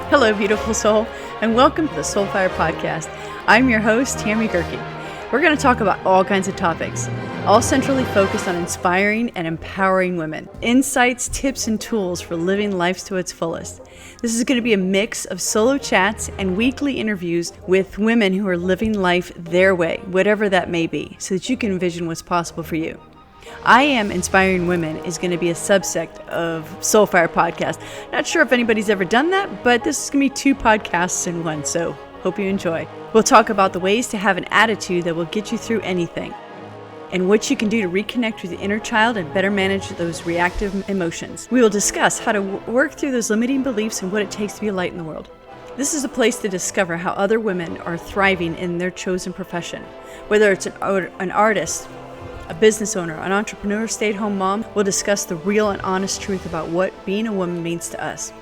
Hello, beautiful soul, and welcome to the Soulfire Podcast. I'm your host, Tammy Gerke. We're going to talk about all kinds of topics, all centrally focused on inspiring and empowering women. Insights, tips, and tools for living life to its fullest. This is going to be a mix of solo chats and weekly interviews with women who are living life their way, whatever that may be, so that you can envision what's possible for you. I Am Inspiring Women is going to be a subsect of Soulfire Podcast. Not sure if anybody's ever done that, but this is going to be 2 podcasts in one, so hope you enjoy. We'll talk about the ways to have an attitude that will get you through anything, and what you can do to reconnect with your inner child and better manage those reactive emotions. We will discuss how to work through those limiting beliefs and what it takes to be a light in the world. This is a place to discover how other women are thriving in their chosen profession. Whether it's an artist, a business owner, an entrepreneur, stay-at-home mom, will discuss the real and honest truth about what being a woman means to us.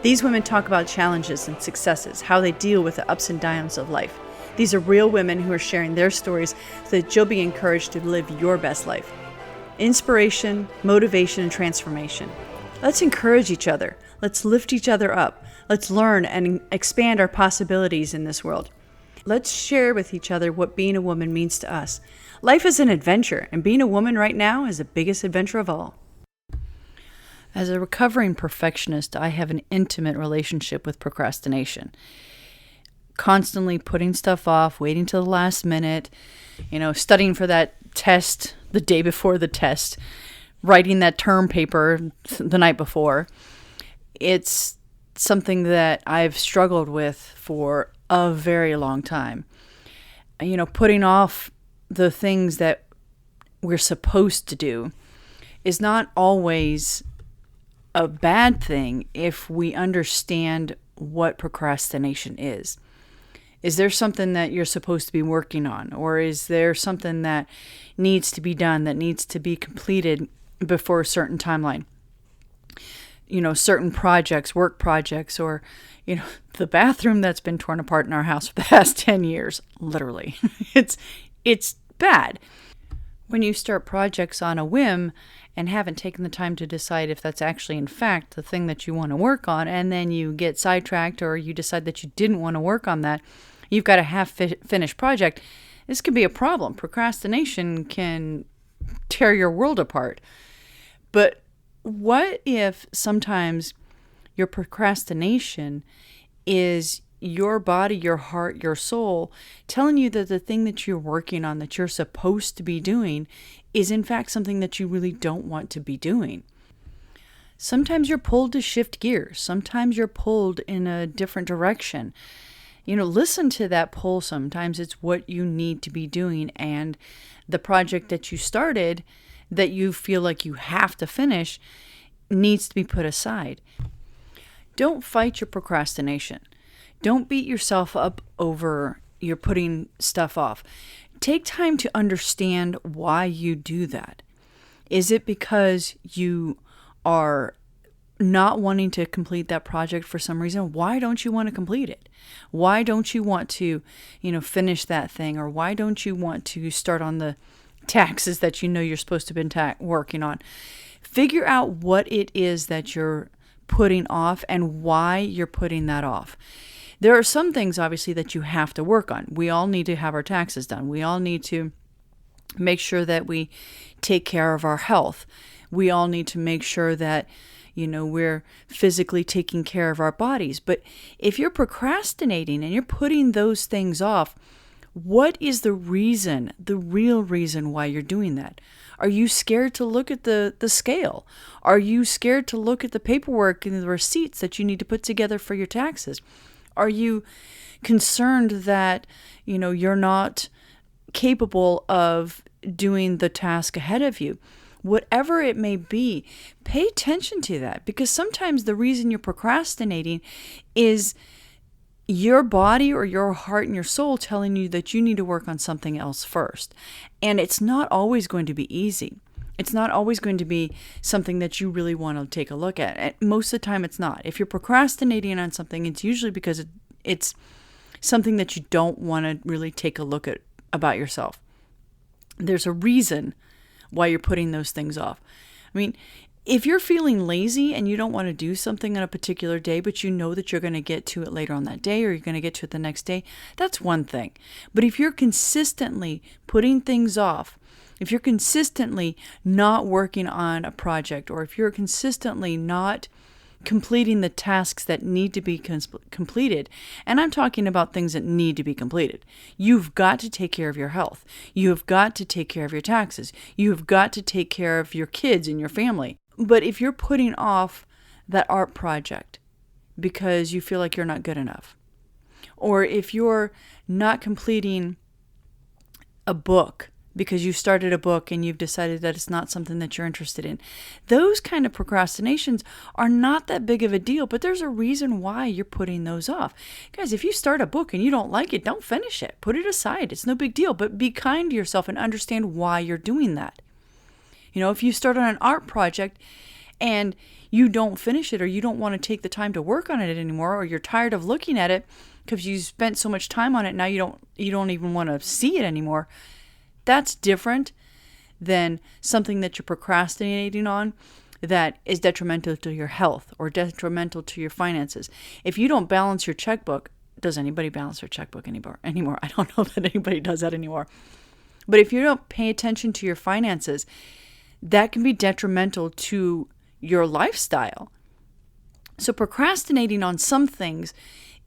These women talk about challenges and successes, how they deal with the ups and downs of life. These are real women who are sharing their stories so that you'll be encouraged to live your best life. Inspiration, motivation, and transformation. Let's encourage each other. Let's lift each other up. Let's learn and expand our possibilities in this world. Let's share with each other what being a woman means to us. Life is an adventure, and being a woman right now is the biggest adventure of all. As a recovering perfectionist, I have an intimate relationship with procrastination. Constantly putting stuff off, waiting till the last minute, studying for that test the day before the test, writing that term paper the night before. It's something that I've struggled with for a very long time. Putting off the things that we're supposed to do is not always a bad thing if we understand what procrastination is. Is there something that you're supposed to be working on? Or is there something that needs to be done, that needs to be completed before a certain timeline? Certain projects, work projects, or, the bathroom that's been torn apart in our house for the past 10 years, literally. It's bad. When you start projects on a whim and haven't taken the time to decide if that's actually in fact the thing that you want to work on, and then you get sidetracked or you decide that you didn't want to work on that, you've got a half-finished project, this could be a problem. Procrastination can tear your world apart. But what if sometimes your procrastination is your body, your heart, your soul telling you that the thing that you're working on, that you're supposed to be doing, is in fact something that you really don't want to be doing? Sometimes you're pulled to shift gears. Sometimes you're pulled in a different direction. Listen to that pull. Sometimes it's what you need to be doing, and the project that you started that you feel like you have to finish needs to be put aside. Don't fight your procrastination. Don't beat yourself up over you're putting stuff off. Take time to understand why you do that. Is it because you are not wanting to complete that project for some reason? Why don't you want to complete it? Why don't you want to, finish that thing? Or why don't you want to start on the taxes that you're supposed to have been working on? Figure out what it is that you're putting off and why you're putting that off. There are some things, obviously, that you have to work on. We all need to have our taxes done. We all need to make sure that we take care of our health. We all need to make sure that, we're physically taking care of our bodies. But if you're procrastinating and you're putting those things off, what is the reason, the real reason why you're doing that? Are you scared to look at the scale? Are you scared to look at the paperwork and the receipts that you need to put together for your taxes? Are you concerned that, you're not capable of doing the task ahead of you? Whatever it may be, pay attention to that, because sometimes the reason you're procrastinating is your body or your heart and your soul telling you that you need to work on something else first. And it's not always going to be easy. It's not always going to be something that you really want to take a look at. And most of the time it's not. If you're procrastinating on something, it's usually because it's something that you don't want to really take a look at about yourself. There's a reason why you're putting those things off. I mean, If you're feeling lazy and you don't want to do something on a particular day, but you know that you're going to get to it later on that day, or you're going to get to it the next day, that's one thing. But if you're consistently putting things off, if you're consistently not working on a project, or if you're consistently not completing the tasks that need to be completed, and I'm talking about things that need to be completed. You've got to take care of your health. You have got to take care of your taxes. You have got to take care of your kids and your family. But if you're putting off that art project because you feel like you're not good enough, or if you're not completing a book because you started a book and you've decided that it's not something that you're interested in, those kind of procrastinations are not that big of a deal, but there's a reason why you're putting those off. Guys, if you start a book and you don't like it, don't finish it. Put it aside. It's no big deal, but be kind to yourself and understand why you're doing that. If you start on an art project and you don't finish it, or you don't want to take the time to work on it anymore, or you're tired of looking at it because you spent so much time on it, now you don't even want to see it anymore. That's different than something that you're procrastinating on that is detrimental to your health or detrimental to your finances. If you don't balance your checkbook, does anybody balance their checkbook anymore? I don't know that anybody does that anymore. But if you don't pay attention to your finances, that can be detrimental to your lifestyle. So procrastinating on some things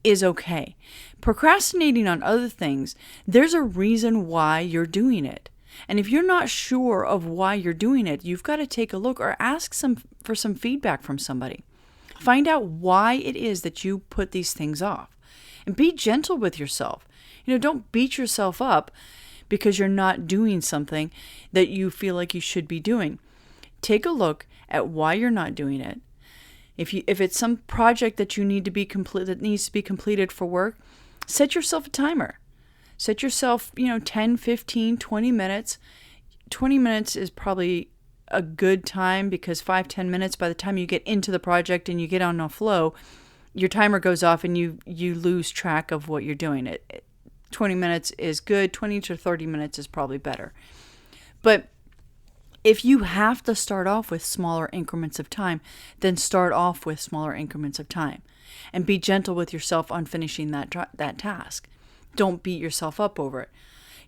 is okay. Procrastinating on other things, there's a reason why you're doing it. And if you're not sure of why you're doing it, you've got to take a look or ask for some feedback from somebody. Find out why it is that you put these things off. And be gentle with yourself. Don't beat yourself up because you're not doing something that you feel like you should be doing. Take a look at why you're not doing it. If it's some project that you need to be that needs to be completed for work, set yourself a timer. Set yourself, 10, 15, 20 minutes. 20 minutes is probably a good time, because 5-10 minutes, by the time you get into the project and you get on a flow, your timer goes off and you lose track of what you're doing. 20 minutes is good. 20 to 30 minutes is probably better. But if you have to start off with smaller increments of time, then start off with smaller increments of time. And be gentle with yourself on finishing that task. Don't beat yourself up over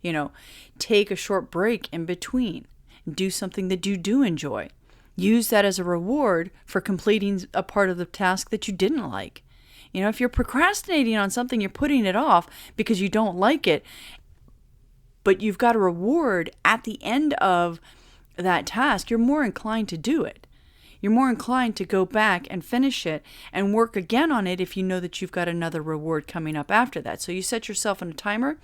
it. Take a short break in between. Do something that you do enjoy. Use that as a reward for completing a part of the task that you didn't like. If you're procrastinating on something, you're putting it off because you don't like it, but you've got a reward at the end of that task, you're more inclined to do it. You're more inclined to go back and finish it and work again on it if you know that you've got another reward coming up after that. So you set yourself on a timer,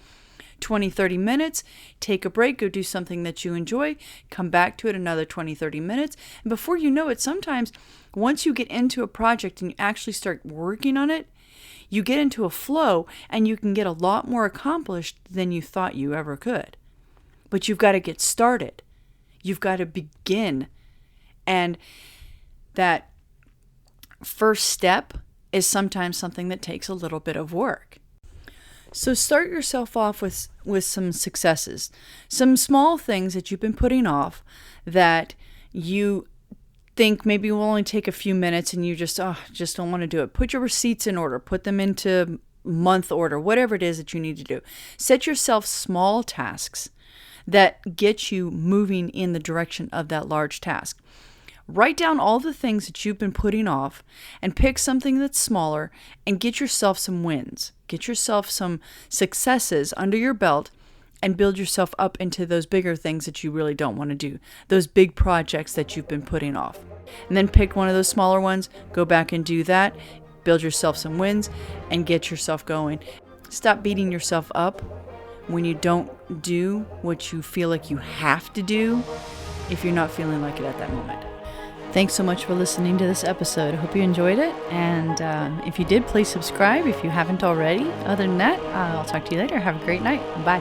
20, 30 minutes, take a break, go do something that you enjoy, come back to it another 20, 30 minutes. And before you know it, sometimes once you get into a project and you actually start working on it, you get into a flow and you can get a lot more accomplished than you thought you ever could. But you've got to get started. You've got to begin. And that first step is sometimes something that takes a little bit of work. So start yourself off with some successes, some small things that you've been putting off that you think maybe will only take a few minutes and you just don't want to do it. Put your receipts in order, put them into month order, whatever it is that you need to do. Set yourself small tasks that get you moving in the direction of that large task. Write down all the things that you've been putting off and pick something that's smaller and get yourself some wins. Get yourself some successes under your belt and build yourself up into those bigger things that you really don't want to do, those big projects that you've been putting off. And then pick one of those smaller ones, go back and do that, build yourself some wins, and get yourself going. Stop beating yourself up when you don't do what you feel like you have to do if you're not feeling like it at that moment. Thanks so much for listening to this episode. I hope you enjoyed it. And if you did, please subscribe if you haven't already. Other than that, I'll talk to you later. Have a great night. Bye.